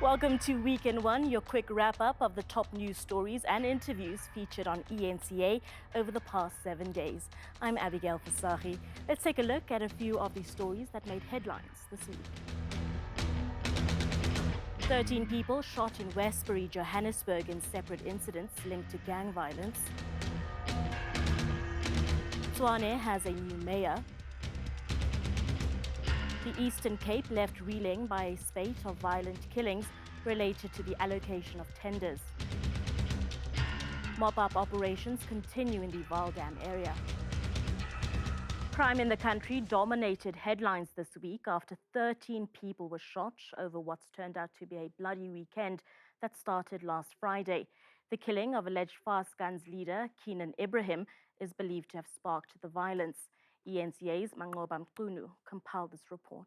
Welcome to Week in One, your quick wrap-up of the top news stories and interviews featured on ENCA over the past 7 days. I'm Abigail Visagie. Let's take a look at a few of the stories that made headlines this week. 13 people shot in Westbury, Johannesburg in separate incidents linked to gang violence. Tshwane has a new mayor. The Eastern Cape left reeling by a spate of violent killings related to the allocation of tenders. Mop-up operations continue in the Vaal Dam area. Crime in the country dominated headlines this week after 13 people were shot over what's turned out to be a bloody weekend that started last Friday. The killing of alleged Fast Guns leader Gqeberha is believed to have sparked the violence. ENCA's Mqunu compiled this report.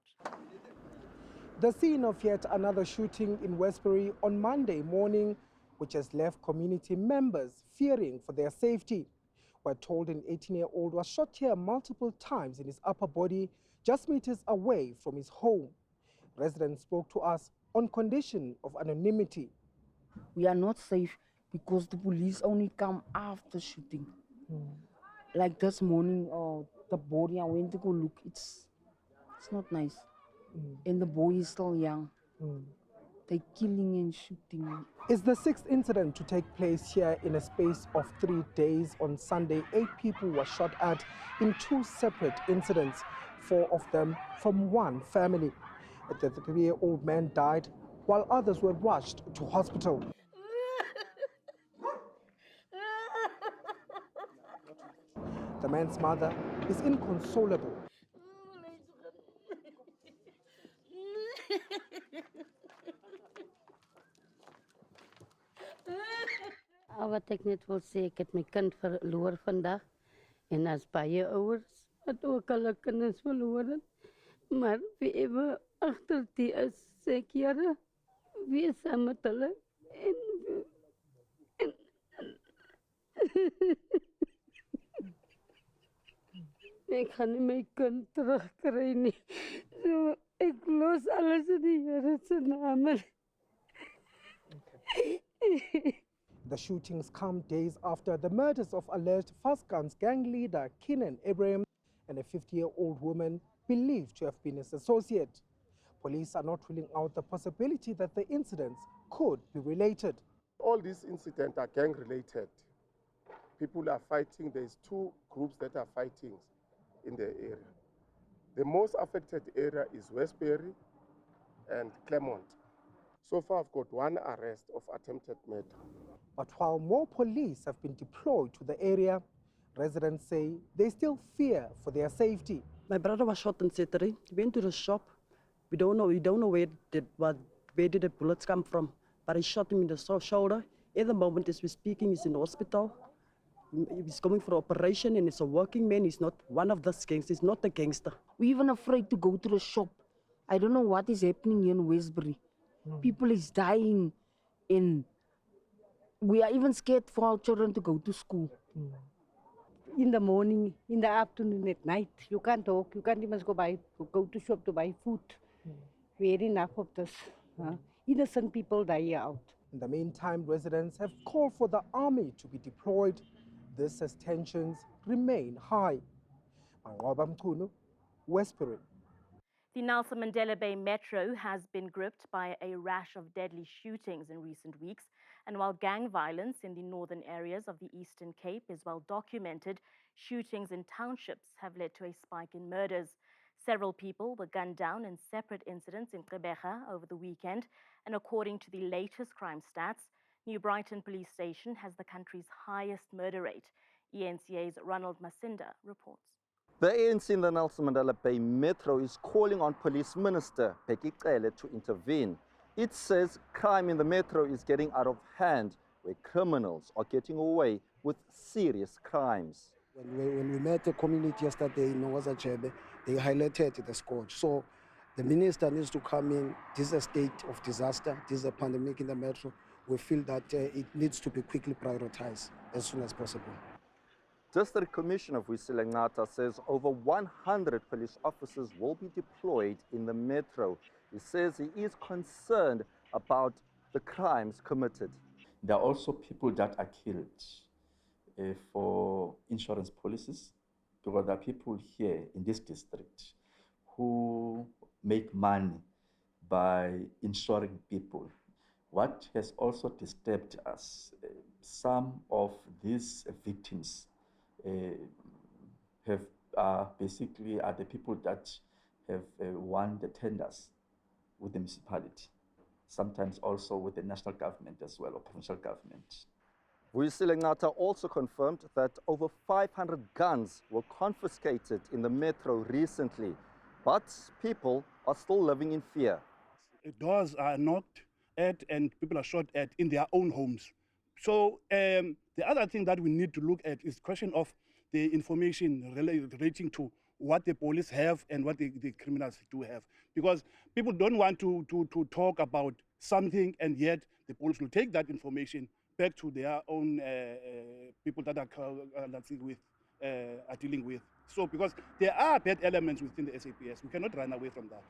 The scene of yet another shooting in Westbury on Monday morning, which has left community members fearing for their safety. We're told an 18-year-old was shot here multiple times in his upper body, just meters away from his home. Residents spoke to us on condition of anonymity. We are not safe because the police only come after shooting. Like this morning, the body, I went to go look, it's not nice. And the boy is still young. They're killing and shooting. It's the sixth incident to take place here in a space of 3 days. On Sunday, 8 people were shot at in 2 separate incidents, 4 of them from one family. A 33-year-old man died while others were rushed to hospital. The man's mother is inconsolable. Wat ek net wil sê, ek het my kind verloor vandag en as baie ouers wat ook hulle kinders verloor het. Maar wie ewe agter die is, sê ek Here, wees saam met hulle en ek gaan nie my kind terugkry nie. So ek los alles in die Here se naam. The shootings come days after the murders of alleged Fast Guns gang leader Gqeberha and a 50-year-old woman believed to have been his associate. Police are not ruling out the possibility that the incidents could be related. All these incidents are gang-related. People are fighting. There's 2 groups that are fighting in the area. The most affected area is Westbury and Claremont. So far, I've got 1 arrest of attempted murder. But while more police have been deployed to the area, residents say they still fear for their safety. My brother was shot in Saturday. He went to the shop. We don't know where did the bullets come from. But he shot him in the shoulder. At the moment as we're speaking, he's in the hospital. He's coming for an operation and he's a working man. He's not one of those gangsters. He's not a gangster. We're even afraid to go to the shop. I don't know what is happening here in Westbury. People is dying and we are even scared for our children to go to school. In the morning, in the afternoon, at night, you can't talk, you can't even go to shop to buy food. We had enough of this. Innocent people die out. In the meantime, residents have called for the army to be deployed. This as tensions remain high. Mqunu, Westbury. The Nelson Mandela Bay Metro has been gripped by a rash of deadly shootings in recent weeks. And while gang violence in the northern areas of the Eastern Cape is well documented, shootings in townships have led to a spike in murders. Several people were gunned down in separate incidents in Gqeberha over the weekend. And according to the latest crime stats, New Brighton Police Station has the country's highest murder rate. ENCA's Ronald Masinda reports. The ANC in the Nelson Mandela Bay Metro is calling on Police Minister Gqeberha to intervene. It says crime in the Metro is getting out of hand, where criminals are getting away with serious crimes. When we met the community yesterday in Tshwane, they highlighted the scourge. So the minister needs to come in. This is a state of disaster. This is a pandemic in the Metro. We feel that it needs to be quickly prioritized as soon as possible. District Commissioner Vuyisile Ngata says over 100 police officers will be deployed in the Metro. He says he is concerned about the crimes committed. There are also people that are killed for insurance policies, because there are people here in this district who make money by insuring people. What has also disturbed us, some of these victims basically are the people that have won the tenders with the municipality, sometimes also with the national government as well, or provincial government. Vuyisile also confirmed that over 500 guns were confiscated in the metro recently, but people are still living in fear. Doors are knocked at and people are shot at in their own homes. So the other thing that we need to look at is the question of the information relating to what the police have and what the criminals do have. Because people don't want to talk about something, and yet the police will take that information back to their own people that are dealing with. So because there are bad elements within the SAPS, we cannot run away from that.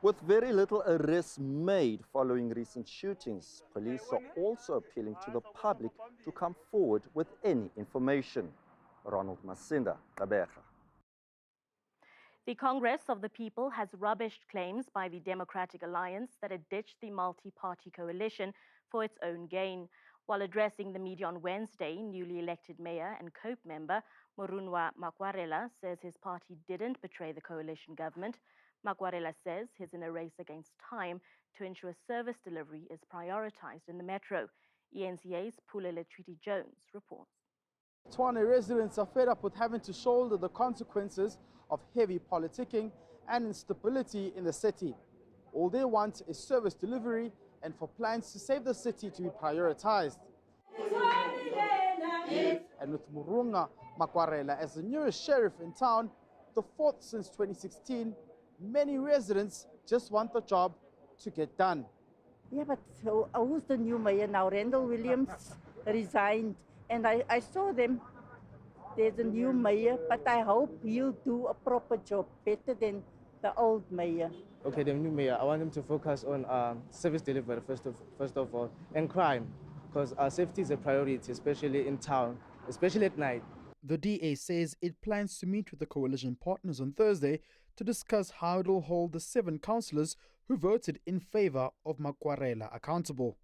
With very little arrests made following recent shootings, police are also appealing to the public to come forward with any information. Ronald Masinda, Gqeberha. The Congress of the People has rubbished claims by the Democratic Alliance that it ditched the multi-party coalition for its own gain. While addressing the media on Wednesday, newly elected mayor and COPE member Morunwa Makwarela says his party didn't betray the coalition government. Makwarela says he's in a race against time to ensure service delivery is prioritized in the metro. ENCA's Pulele Treaty-Jones reports. Tshwane residents are fed up with having to shoulder the consequences of heavy politicking and instability in the city. All they want is service delivery and for plans to save the city to be prioritized. And with Morunwa Makwarela as the newest sheriff in town, the fourth since 2016, many residents just want the job to get done. Yeah, but who's the new mayor now? Randall Williams resigned, and I saw them. There's a new mayor, but I hope he'll do a proper job, better than the old mayor. Okay, the new mayor, I want him to focus on service delivery first of all, and crime, because safety is a priority, especially in town, especially at night. The DA says it plans to meet with the coalition partners on Thursday to discuss how it will hold the 7 councillors who voted in favor of Makwarela accountable.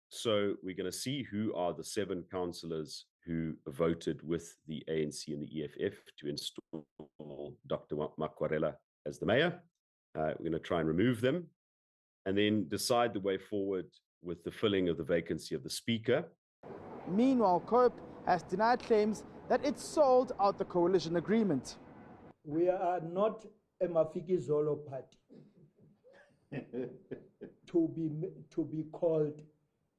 So we're going to see who are the 7 councillors who voted with the ANC and the EFF to install Dr. Makwarela as the mayor. We're going to try and remove them and then decide the way forward with the filling of the vacancy of the speaker. Meanwhile, COPE has denied claims that it sold out the coalition agreement. We are not a Mafikizolo party to be called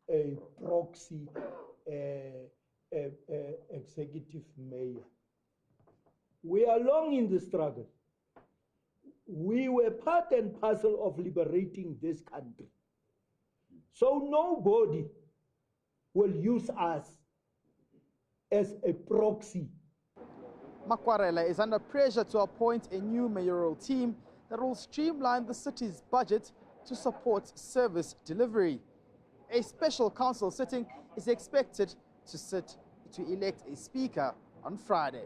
a proxy executive mayor. We are long in the struggle. We were part and parcel of liberating this country. So nobody will use us as a proxy. Makwarela is under pressure to appoint a new mayoral team that will streamline the city's budget to support service delivery. A special council sitting is expected to elect a speaker on Friday.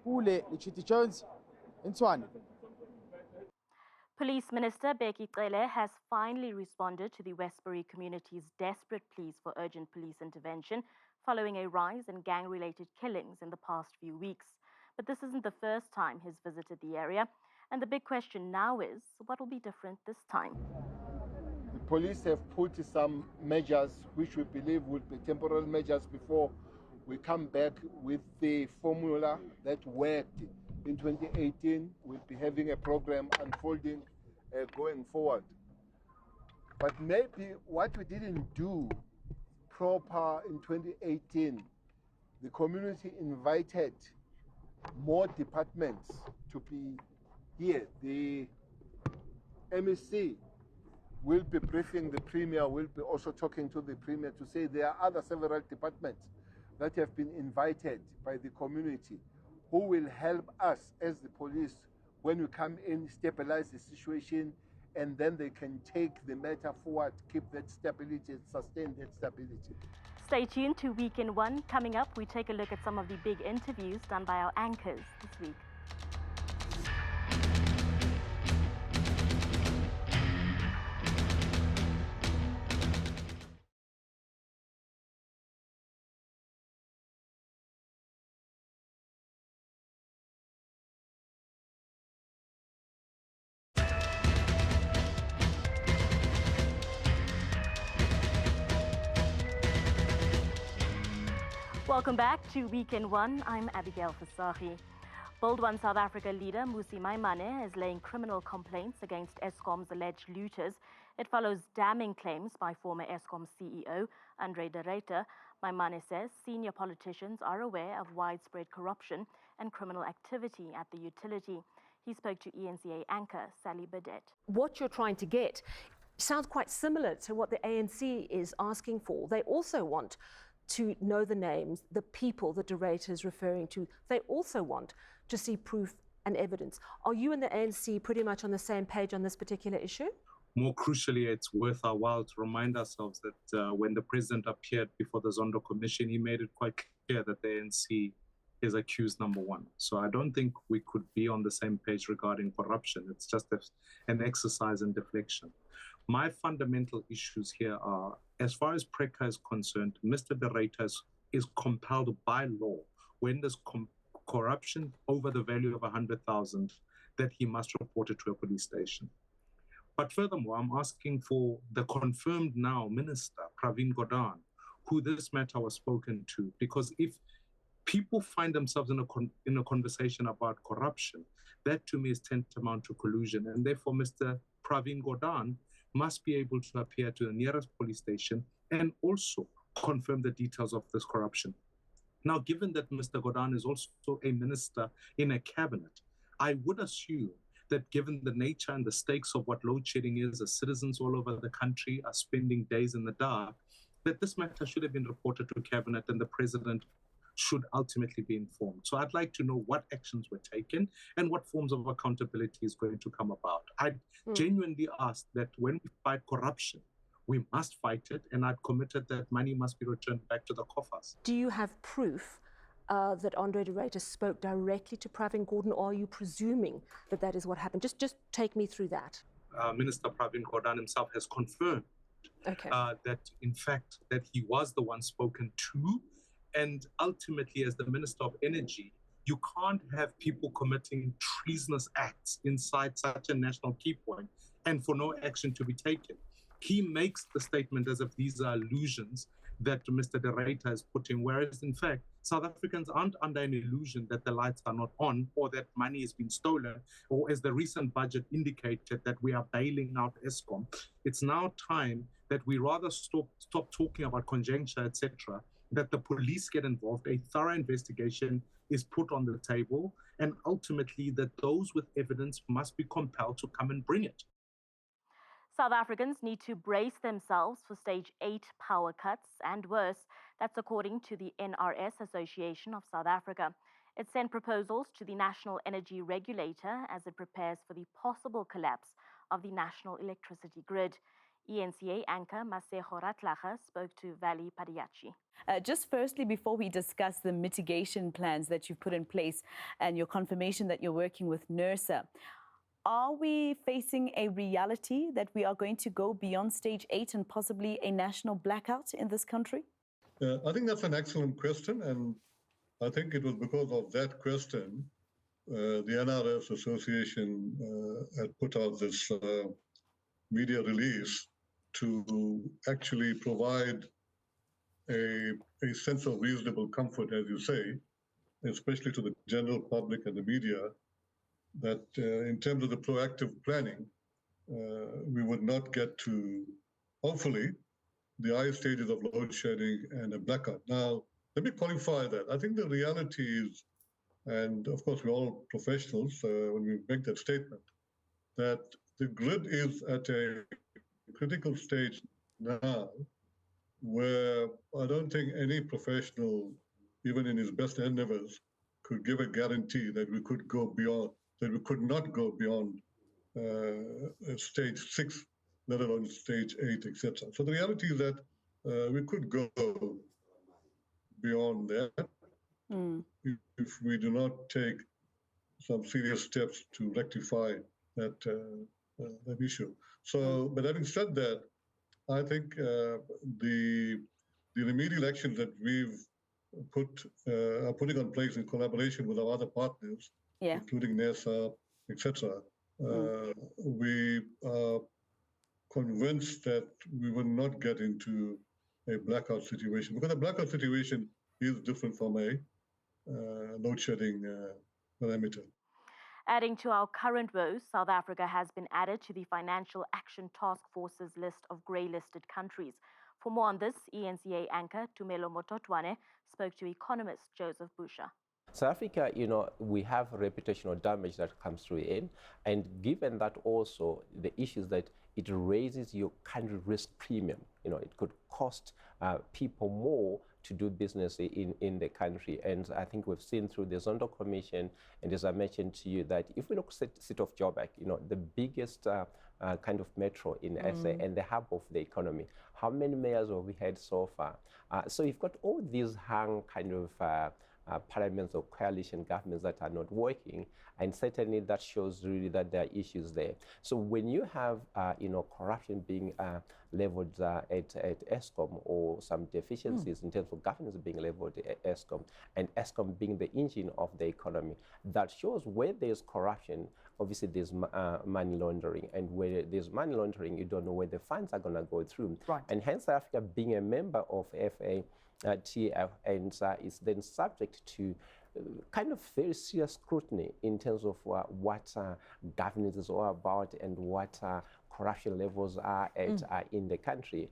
Pule Treaty-Jones in Tshwane. Police Minister Gqeberha has finally responded to the Westbury community's desperate pleas for urgent police intervention following a rise in gang-related killings in the past few weeks. But this isn't the first time he's visited the area, and the big question now is, what will be different this time? The police have put some measures which we believe will be temporary measures before we come back with the formula that worked in 2018. We'll be having a program unfolding going forward. But maybe what we didn't do proper in 2018, the community invited more departments to be here. The MEC will be briefing the Premier, will be also talking to the Premier to say there are other several departments that have been invited by the community who will help us as the police when we come in, stabilize the situation and then they can take the matter forward, keep that stability, sustain that stability. Stay tuned to Week in One. Coming up, we take a look at some of the big interviews done by our anchors this week. Welcome back to Week in One. I'm Abigail Visagie. Bold One South Africa leader Mmusi Maimane is laying criminal complaints against Eskom's alleged looters. It follows damning claims by former Eskom CEO Andre de Ruyter. Maimane says senior politicians are aware of widespread corruption and criminal activity at the utility. He spoke to ENCA anchor Sally Burdett. What you're trying to get sounds quite similar to what the ANC is asking for. They also want to know the names, the people that de Ruyter is referring to. They also want to see proof and evidence. Are you and the ANC pretty much on the same page on this particular issue? More crucially, it's worth our while to remind ourselves that when the president appeared before the Zondo Commission, he made it quite clear that the ANC is accused number one. So I don't think we could be on the same page regarding corruption. It's just an exercise in deflection. My fundamental issues here are, as far as PRECA is concerned, Mr. de Ruyter is compelled by law, when there's corruption over the value of 100,000, that he must report it to a police station. But furthermore, I'm asking for the confirmed now Minister, Pravin Gordhan, who this matter was spoken to, because if people find themselves in a conversation about corruption, that to me is tantamount to collusion. And therefore, Mr. Pravin Gordhan must be able to appear to the nearest police station and also confirm the details of this corruption. Now, given that Mr. Gordhan is also a minister in a cabinet, I would assume that given the nature and the stakes of what load shedding is, as citizens all over the country are spending days in the dark, that this matter should have been reported to cabinet and the president should ultimately be informed. So I'd like to know what actions were taken and what forms of accountability is going to come about. I genuinely ask that when we fight corruption, we must fight it, and I've committed that money must be returned back to the coffers. Do you have proof that Andre de Ruyter spoke directly to Pravin Gordhan, or are you presuming that that is what happened? Just take me through that. Minister Pravin Gordhan himself has confirmed that, in fact, that he was the one spoken to. And ultimately, as the Minister of Energy, you can't have people committing treasonous acts inside such a national key point and for no action to be taken. He makes the statement as if these are illusions that Mr. de Ruyter is putting, whereas in fact, South Africans aren't under an illusion that the lights are not on or that money has been stolen, or as the recent budget indicated, that we are bailing out Eskom. It's now time that we rather stop talking about conjecture, etc., that the police get involved, a thorough investigation is put on the table, and ultimately that those with evidence must be compelled to come and bring it. South Africans need to brace themselves for Stage 8 power cuts and worse. That's according to the NRS Association of South Africa. It sent proposals to the National Energy Regulator as it prepares for the possible collapse of the national electricity grid. ENCA anchor Masego Ratlaga spoke to Vali Padiachi. Just firstly, before we discuss the mitigation plans that you've put in place and your confirmation that you're working with NERSA, are we facing a reality that we are going to go beyond Stage 8 and possibly a national blackout in this country? I think that's an excellent question, and I think it was because of that question the NRS Association had put out this media release to actually provide a sense of reasonable comfort, as you say, especially to the general public and the media, that in terms of the proactive planning, we would not get to, hopefully, the high stages of load shedding and a blackout. Now, let me qualify that. I think the reality is, and of course we're all professionals when we make that statement, that the grid is at a critical stage now where I don't think any professional, even in his best endeavors, could give a guarantee that we could go beyond, that we could not go beyond stage 6, let alone stage 8, etc. So the reality is that we could go beyond that if we do not take some serious steps to rectify that issue. So, but having said that, I think the remedial actions that we've are putting in place in collaboration with our other partners, including NESA, etc. We are convinced that we will not get into a blackout situation, because a blackout situation is different from a load shedding parameter. Adding to our current woes, South Africa has been added to the Financial Action Task Force's list of grey-listed countries. For more on this, ENCA anchor Tumelo Mototwane spoke to economist Joseph Busha. South Africa, we have reputational damage that comes through in, and given that also the issues that it raises your country risk premium, it could cost people more to do business in the country. And I think we've seen through the Zondo Commission, and as I mentioned to you, that if we look at City of Joburg, the biggest kind of metro in SA and the hub of the economy, how many mayors have we had so far? So you've got all these hung kind of parliaments or coalition governments that are not working, and certainly that shows really that there are issues there. So when you have corruption being leveled at Eskom, or some deficiencies in terms of governance being leveled at Eskom, and Eskom being the engine of the economy, that shows where there's corruption, obviously there's money laundering, and where there's money laundering, you don't know where the funds are going to go through. Right. And hence South Africa being a member of TF and is then subject to kind of very serious scrutiny in terms of what governance is all about and what corruption levels are at in the country.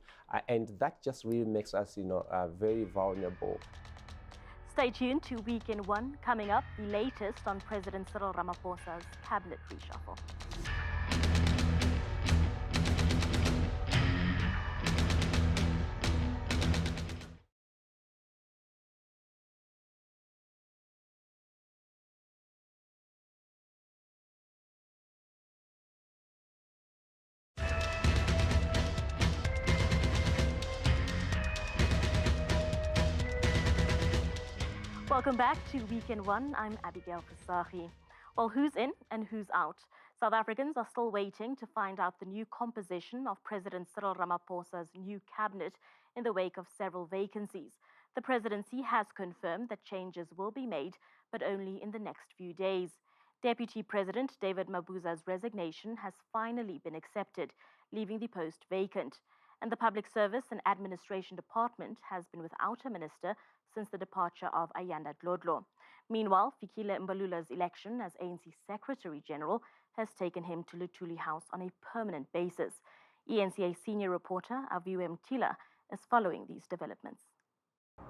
And that just really makes us, very vulnerable. Stay tuned to Week in One. Coming up, the latest on President Cyril Ramaphosa's cabinet reshuffle. Welcome back to Week in One. I'm Abigail Visagie. Well, who's in and who's out? South Africans are still waiting to find out the new composition of President Cyril Ramaphosa's new cabinet in the wake of several vacancies. The presidency has confirmed that changes will be made, but only in the next few days. Deputy President David Mabuza's resignation has finally been accepted, leaving the post vacant. And the Public Service and Administration Department has been without a minister since the departure of Ayanda Dlodlo. Meanwhile, Fikile Mbalula's election as ANC Secretary General has taken him to Luthuli House on a permanent basis. ENCA senior reporter Aviwe Mtila is following these developments.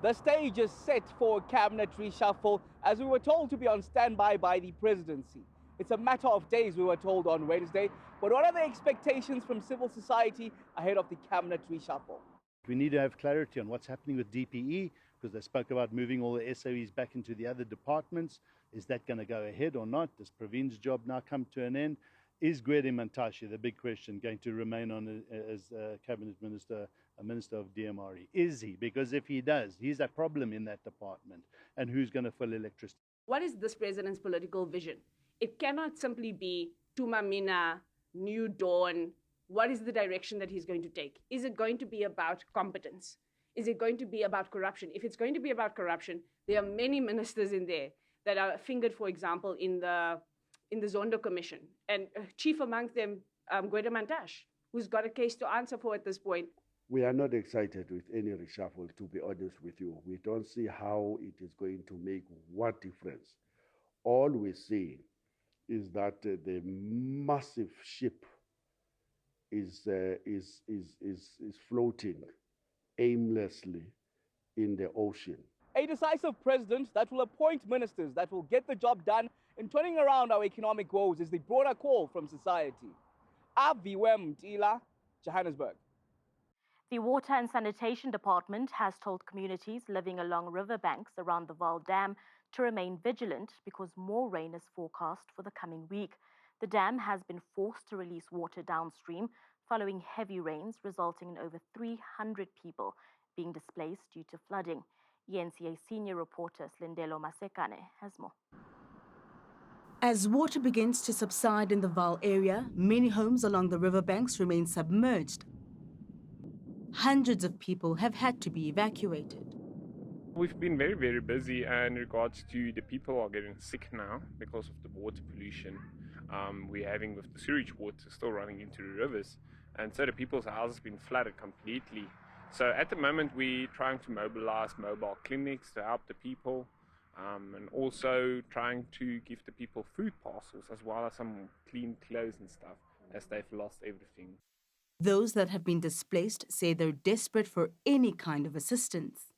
The stage is set for a cabinet reshuffle, as we were told to be on standby by the presidency. It's a matter of days, we were told on Wednesday. But what are the expectations from civil society ahead of the cabinet reshuffle? We need to have clarity on what's happening with DPE, because they spoke about moving all the SOEs back into the other departments. Is that going to go ahead or not? Does Praveen's job now come to an end? Is Gqeberha, the big question, going to remain on as cabinet minister, a minister of DMRE? Is he? Because if he does, he's a problem in that department. And who's going to fill electricity? What is this president's political vision? It cannot simply be Tumamina, New Dawn. What is the direction that he's going to take? Is it going to be about competence? Is it going to be about corruption? If it's going to be about corruption, there are many ministers in there that are fingered, for example, in the Zondo Commission. And chief among them, Gqeberha, who's got a case to answer for at this point. We are not excited with any reshuffle, to be honest with you. We don't see how it is going to make what difference. All we see is that the massive ship is floating aimlessly in the ocean. A decisive president that will appoint ministers that will get the job done in turning around our economic woes is the broader call from society. Aviwe Mtila, Johannesburg. The Water and Sanitation Department has told communities living along riverbanks around the Vaal Dam to remain vigilant because more rain is forecast for the coming week. The dam has been forced to release water downstream following heavy rains, resulting in over 300 people being displaced due to flooding. ENCA senior reporter Slindelo Masekane has more. As water begins to subside in the Vaal area, many homes along the riverbanks remain submerged. Hundreds of people have had to be evacuated. We've been very, very busy in regards to the people are getting sick now because of the water pollution we're having with the sewage water still running into the rivers. And so the people's houses have been flooded completely. So at the moment we're trying to mobilize mobile clinics to help the people and also trying to give the people food parcels as well as some clean clothes and stuff as they've lost everything. Those that have been displaced say they're desperate for any kind of assistance.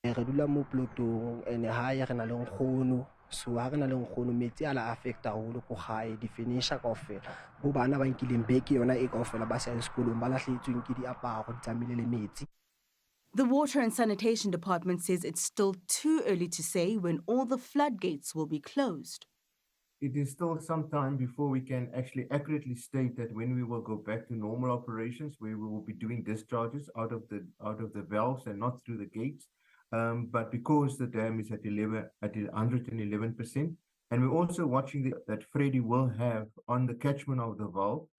Re dula mo plotong ene hae re na le nkgono so ha re na le nkgono metsi ala affecta haholo ko gae di finisha kaofela bo bana ba nkileng beke yona e kaofela ba sa sekolong ba lahletsweng ke diaparo di tsamile le metsi. The Water and Sanitation Department says it's still too early to say when all the floodgates will be closed. It is still some time before we can actually accurately state that when we will go back to normal operations, where we will be doing discharges out of the valves and not through the gates. But because the dam is at 111%, and we're also watching that Freddy will have on the catchment of the Vaal.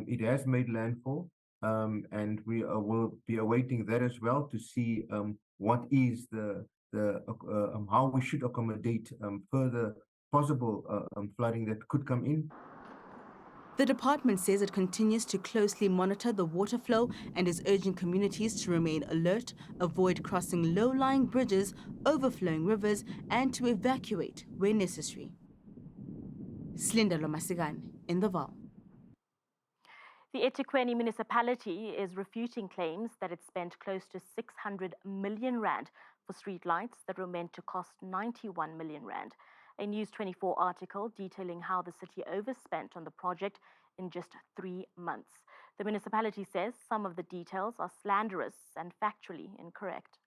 It has made landfall, and we will be awaiting that as well to see what is how we should accommodate further possible flooding that could come in. The department says it continues to closely monitor the water flow and is urging communities to remain alert, avoid crossing low-lying bridges, overflowing rivers, and to evacuate where necessary. Slindelo Masekane in the Vaal. The EThekwini municipality is refuting claims that it spent close to 600 million rand for streetlights that were meant to cost 91 million rand. A News 24 article detailing how the city overspent on the project in just 3 months. The municipality says some of the details are slanderous and factually incorrect.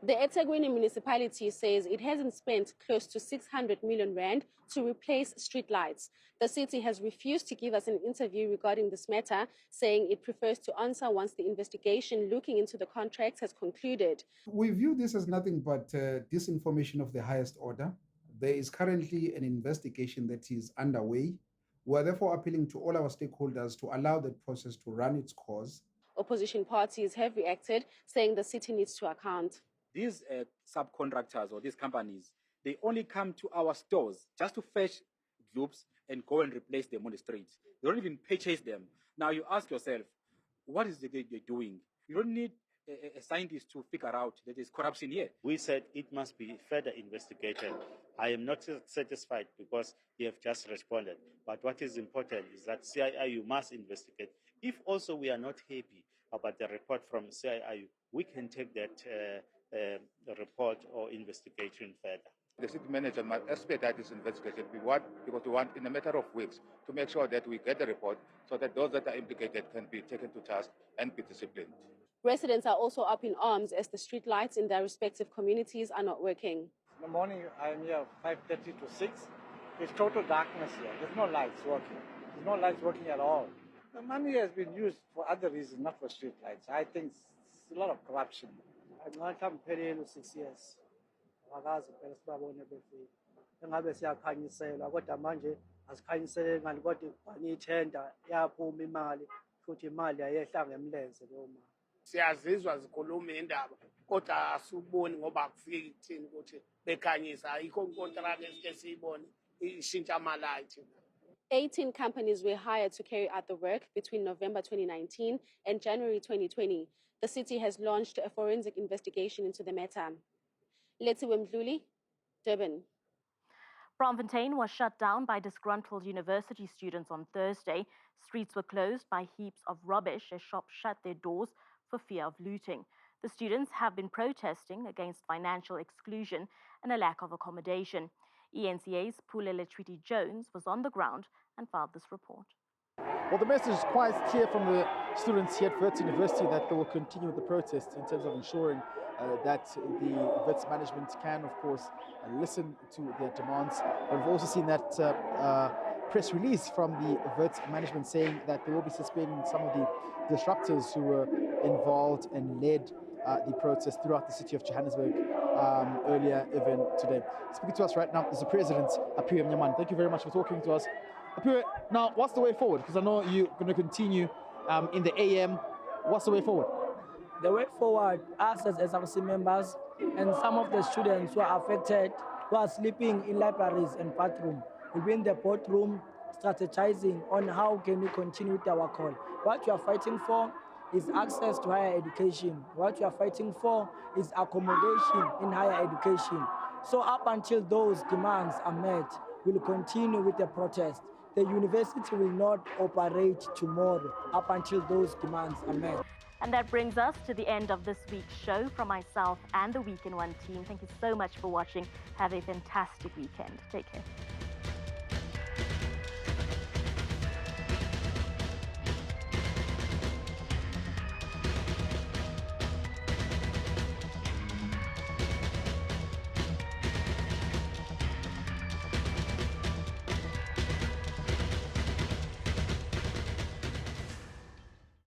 The EThekwini municipality says it hasn't spent close to 600 million rand to replace streetlights. The city has refused to give us an interview regarding this matter, saying it prefers to answer once the investigation looking into the contracts has concluded. We view this as nothing but disinformation of the highest order. There is currently an investigation that is underway. We are therefore appealing to all our stakeholders to allow that process to run its course. Opposition parties have reacted, saying the city needs to account. These subcontractors or these companies, they only come to our stores just to fetch globes and go and replace them on the streets. They don't even purchase them. Now you ask yourself, what is it they're doing? You don't need a scientist to figure out that there's corruption here. We said it must be further investigated. I am not satisfied because they have just responded. But what is important is that CIIU must investigate. If also we are not happy about the report from CIIU, we can take that report or investigation further. The city manager must expedite this investigation because we want in a matter of weeks to make sure that we get the report so that those that are implicated can be taken to task and be disciplined. Residents are also up in arms as the street lights in their respective communities are not working. In the morning, I'm here 5:30 to 6. It's total darkness here. There's no lights working. There's no lights working at all. The money has been used for other reasons, not for street lights. I think it's a lot of corruption. I'm not compelling 6 years. Engabe siyakhanyiselwa kodwa manje asikhanyiseleki ngani kodwa baniyithenda yaphuma imali futhi imali ayehla ngemlenze lo mali. Siyazizwa zikhuluma indaba kodwa asuboni ngoba kufika ikuthini ukuthi bekhanyisa ayikho inkontraka esike siyibone ishintsha amalayithi. 18 companies were hired to carry out the work between November 2019 and January 2020. The city has launched a forensic investigation into the matter. Lethiwe Mdluli, Durban. Braamfontein was shut down by disgruntled university students on Thursday. Streets were closed by heaps of rubbish as shops shut their doors for fear of looting. The students have been protesting against financial exclusion and a lack of accommodation. ENCA's Pulele Treaty Jones was on the ground and filed this report. Well, the message is quite clear from the students here at Wits University that they will continue with the protest in terms of ensuring that the Wits management can, of course, listen to their demands. But we've also seen that press release from the Wits management saying that they will be suspending some of the disruptors who were involved and led the protest throughout the city of Johannesburg earlier even today. Speaking to us right now is the President, Abigail Visagie. Thank you very much for talking to us. Abigail, now what's the way forward? Because I know you're going to continue in the AM. What's the way forward? The way forward, us as SRC members and some of the students who are affected, who are sleeping in libraries and bathrooms, will be in the boardroom strategizing on how can we continue with our call. What we are fighting for is access to higher education. What we are fighting for is accommodation in higher education. So up until those demands are met, we'll continue with the protest. The university will not operate tomorrow up until those demands are met. And that brings us to the end of this week's show. From myself and the Week in One team, thank you so much for watching. Have a fantastic weekend. Take care.